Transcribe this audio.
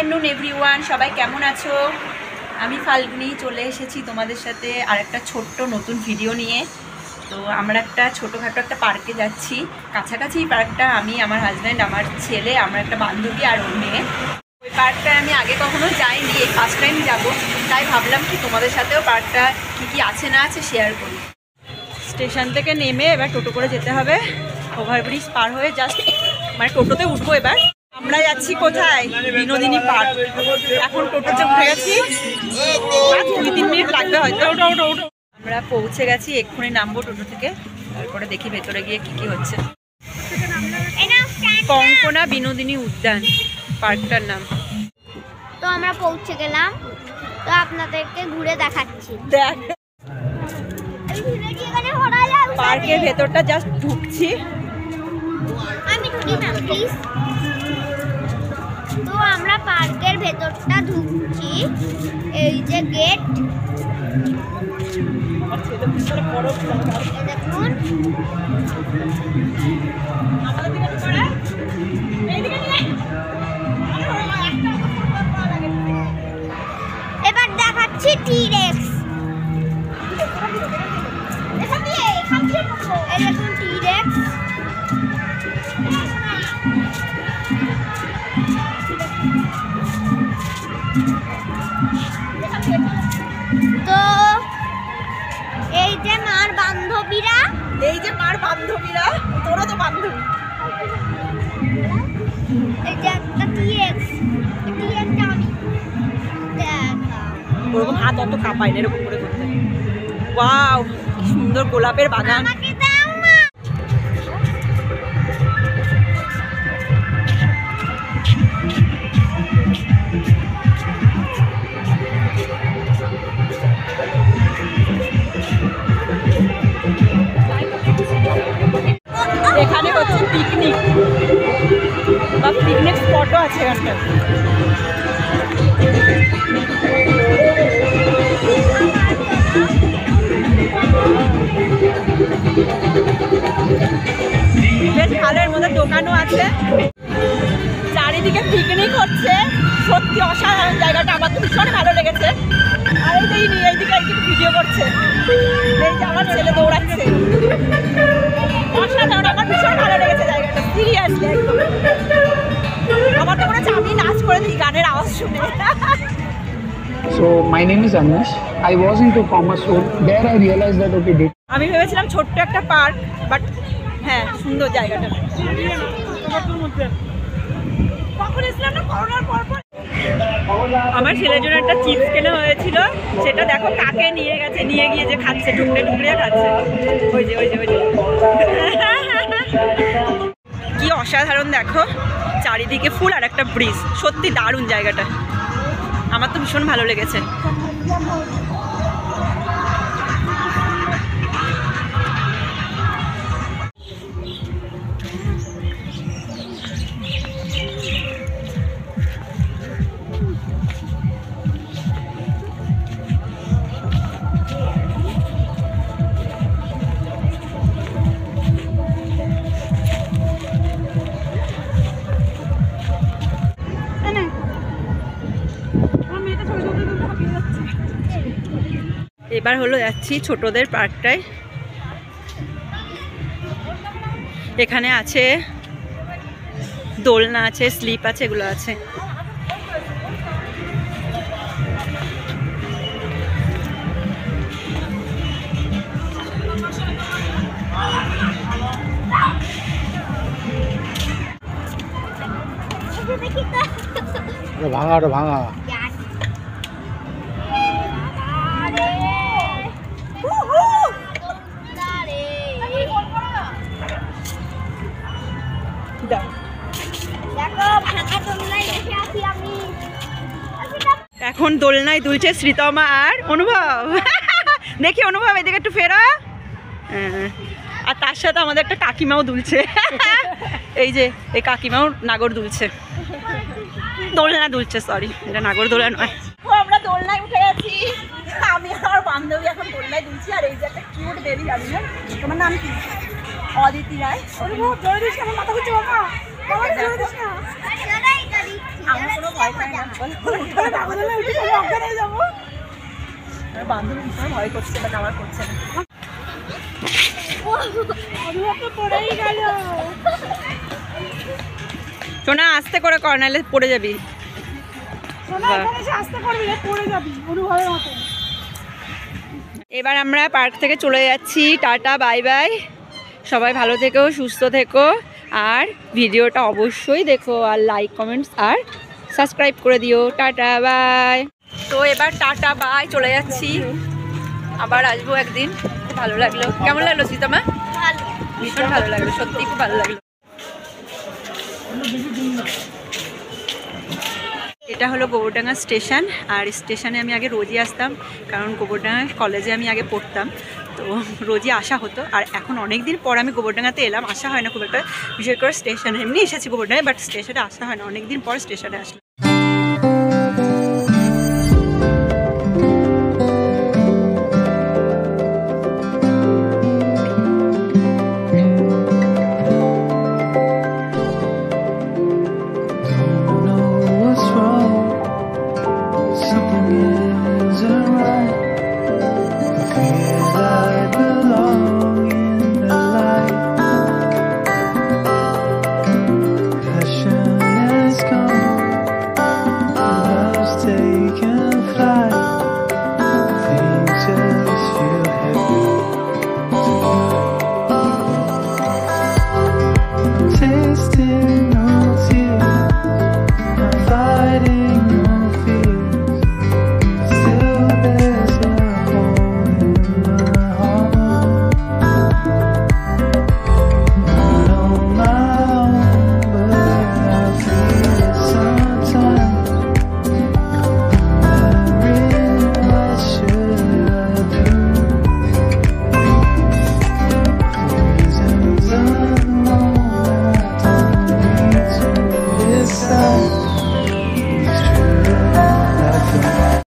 Afternoon everyone, সবাই কেমন আছো? আমি ফাল্গুনি চলে এসেছি তোমাদের সাথে আর একটা ছোট্ট নতুন ভিডিও নিয়ে। তো আমরা একটা ছোটোখাটো একটা পার্কে যাচ্ছি, কাছাকাছি পার্কটা। আমি, আমার হাজব্যান্ড, আমার ছেলে, আমার একটা বান্ধবী আর ওর মেয়ে। ওই পার্কটায় আমি আগে কখনো যাইনি, এই ফার্স্ট টাইম যাবো। তাই ভাবলাম কি তোমাদের সাথেও পার্কটা কী আছে না আছে শেয়ার করি। স্টেশন থেকে নেমে এবার টোটো করে যেতে হবে, ওভারব্রিজ পার হয়ে জাস্ট মানে টোটোতে উঠবো। এবার আমরা যাচ্ছি কোথায়? বিনোদিনী পার্ক। এখন টোটোতে উঠে গেছি, 2-3 মিনিট লাগবে হয়তো। আমরা পৌঁছে গেছি, এক্ষুনি নামবো টোটো থেকে, তারপরে দেখি ভেতরে গিয়ে কি কি হচ্ছে। কঙ্কনা বিনোদিনী উদ্যান পার্কটার নাম। তো আমরা পৌঁছে গেলাম, তো আপনাদেরকে ঘুরে দেখাচ্ছি। দেখ, পার্কের ভেতরটা জাস্ট ঢুকছি। আমি ঢুকি না প্লিজ। তো আমরা পার্কের ভেতরটা ঢুকছি, এই যে গেট দেখুন। এবার দেখাচ্ছি টি-রেক্স। এই দেখুন টি-রেক্স। তো এই যে মার বান্ধবীরা, তোরা তো বান্ধবী। এই যে একটা টি-রেক্স, টি-রেক্সটা আমি দেখা। ওরকম হাত অত কাঁপায় না এরকম করে করতে। ওয়াও, কি সুন্দর গোলাপের বাগান। আমাকে দাও না। এখানে হচ্ছে পিকনিক বা পিকনিক স্পটও আছে এখানটা। বেশ ভালোর মধ্যে দোকানও আছে, চারিদিকে পিকনিক হচ্ছে। সত্যি অসাধারণ জায়গাটা, আমার তো ভীষণ ভালো লেগেছে। আর এইদিকে ভিডিও করছে, এই যে আমার ছেলে দৌড়াচ্ছে। অসাধারণ, আমার ভীষণ ভালো লেগেছে জায়গাটা, সিরিয়াসলি একদম। আমার তো মনে হচ্ছে আমি নাচ করে দিই গানের আওয়াজ শুনে। So my name is Anish. I was into commerce road. There I realized that okay, আমি ভেবেছিলাম ছোট্ট একটা পার্ক, বাট হ্যাঁ সুন্দর জায়গাটা। আমার ছেলের জন্য একটা চিপস কেনা হয়েছিল, সেটা দেখো কাকে নিয়ে গেছে, নিয়ে গিয়ে যে খাচ্ছে, টুকরে টুকরে খাচ্ছে। ওই যে কি অসাধারণ দেখো, চারিদিকে ফুল আর একটা ব্রিজ। সত্যি দারুণ জায়গাটা, আমার তো ভীষণ ভালো লেগেছে। এবার হলো যাচ্ছি ছোটদের পার্কটায়। এখানে আছে দোলনা আছে, স্লিপ আছে, এগুলো আছে। ভাঙা এখন দোলনায় দুলছে শ্রীতমা আর অনুভব। দেখি অনুভব, এদিকে একটু ফেরা। আর তার সাথে আমাদের একটা কাকিমাও দুলছে। এই যে এই কাকিমাও নাগর দুলছে, দোলনা দুলছে, সরি এটা নাগর দোলা নয়। আমরা দোলনায় উঠে গেছি, আমি আর বান্ধবী এখন দোলনায় দুলছি। আর এই যে একটা কিউট বেবি, আমি না, তোমার নাম কি? অদিতি রায়। অনুভব জোরে দিস, আমার মাথা ঘুরছে বাবা। আমার কোনো ভয় পাই না, আমার বান্ধবী ভীষণ ভয় করছে, বাট আমার করছে না। সোনা আস্তে করে কর, নাহলে পড়ে যাবি। এবার আমরা পার্ক থেকে চলে যাচ্ছি, টাটা বাই বাই। সবাই ভালো থেকো, সুস্থ থেকো, আর ভিডিওটা অবশ্যই দেখো, আর লাইক কমেন্টস আর সাবস্ক্রাইব করে দিও। Tata bye. তো এবার টাটা বাই, চলে যাচ্ছি, আবার আসবো একদিন। খুব ভালো লাগলো। কেমন লাগলো সীতামা? ভীষণ ভালো লাগলো, সত্যি খুব ভালো লাগলো। এটা হলো গোবরডাঙ্গা স্টেশন, আর স্টেশনে আমি আগে রোজই আসতাম, কারণ গোবরডাঙ্গা কলেজে আমি আগে পড়তাম, তো রোজই আসা হতো। আর এখন অনেক দিন পর আমি গোবরডাঙ্গাতে এলাম, আসা হয় না খুব একটা, বিশেষ করে স্টেশনে। এমনি এসেছি গোবরডাঙ্গায়, বাট স্টেশনে আসা হয় না, অনেক দিন পর স্টেশনে আসলাম।